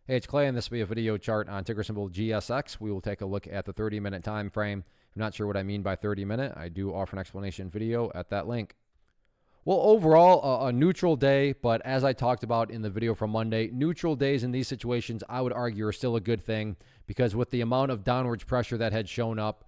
Hey, it's Clay, and this will be a video chart on ticker symbol GSX. We will take a look at the 30-minute time frame. If you're not sure what I mean by 30-minute, I do offer an explanation video at that link. Well, overall, a neutral day, but as I talked about in the video from Monday, neutral days in these situations, I would argue, are still a good thing because with the amount of downwards pressure that had shown up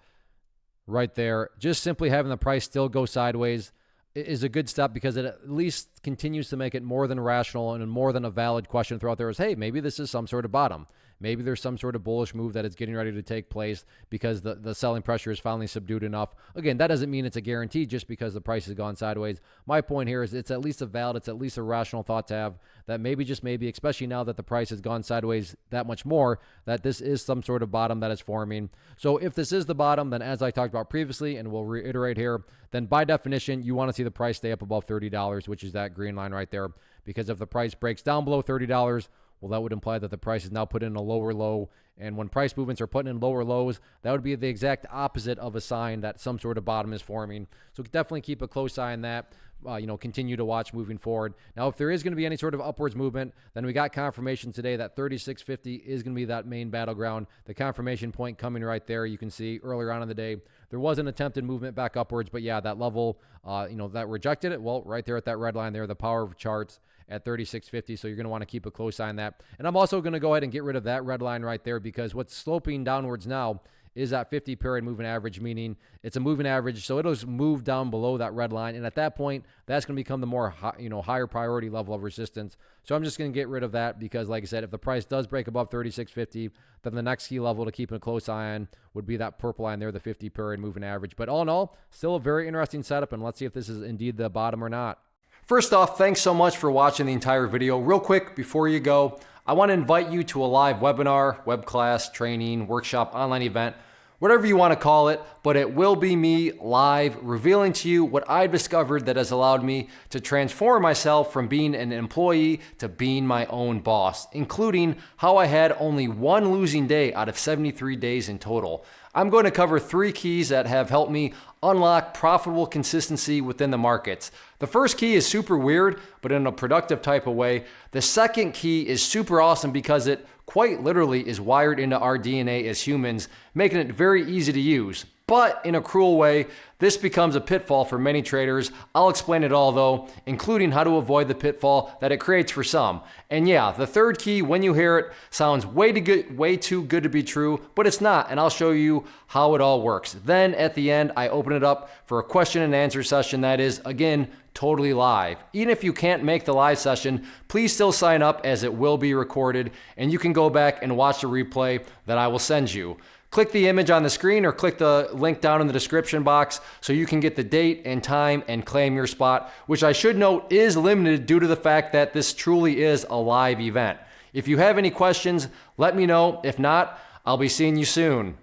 right there, just simply having the price still go sideways is a good step because it at least continues to make it more than rational and more than a valid question throughout there is, hey, maybe this is some sort of bottom. Maybe there's some sort of bullish move that is getting ready to take place because the selling pressure is finally subdued enough. Again, that doesn't mean it's a guarantee just because the price has gone sideways. My point here is it's at least it's at least a rational thought to have that maybe, just maybe, especially now that the price has gone sideways that much more, that this is some sort of bottom that is forming. So if this is the bottom, then as I talked about previously, and we'll reiterate here, then by definition, you want to see the price stay up above $30, which is that green line right there. Because if the price breaks down below $30, well, that would imply that the price is now put in a lower low. And when price movements are putting in lower lows, that would be the exact opposite of a sign that some sort of bottom is forming. So definitely keep a close eye on that. Continue to watch moving forward. Now, if there is going to be any sort of upwards movement, then we got confirmation today that 36.50 is going to be that main battleground. The confirmation point coming right there. You can see earlier on in the day, there was an attempted movement back upwards, but yeah, that level, that rejected it. Well, right there at that red line there, the power of charts at 36.50. So you're going to want to keep a close eye on that. And I'm also going to go ahead and get rid of that red line right there because what's sloping downwards now is that 50 period moving average, meaning it's a moving average. So it'll move down below that red line. And at that point, that's going to become the more, higher priority level of resistance. So I'm just going to get rid of that because, like I said, if the price does break above 36.50, then the next key level to keep a close eye on would be that purple line there, the 50 period moving average. But all in all, still a very interesting setup. And let's see if this is indeed the bottom or not. First off, thanks so much for watching the entire video. Real quick, before you go, I want to invite you to a live webinar, web class, training, workshop, online event, whatever you want to call it, but it will be me live revealing to you what I've discovered that has allowed me to transform myself from being an employee to being my own boss, including how I had only one losing day out of 73 days in total. I'm going to cover 3 keys that have helped me unlock profitable consistency within the markets. The first key is super weird, but in a productive type of way. The second key is super awesome because it quite literally is wired into our DNA as humans, making it very easy to use. But in a cruel way, this becomes a pitfall for many traders. I'll explain it all though, including how to avoid the pitfall that it creates for some. And yeah, the third key, when you hear it, sounds way too good to be true, but it's not, and I'll show you how it all works. Then at the end, I open it up for a question and answer session that is, again, totally live. Even if you can't make the live session, please still sign up as it will be recorded, and you can go back and watch the replay that I will send you. Click the image on the screen or click the link down in the description box so you can get the date and time and claim your spot, which I should note is limited due to the fact that this truly is a live event. If you have any questions, let me know. If not, I'll be seeing you soon.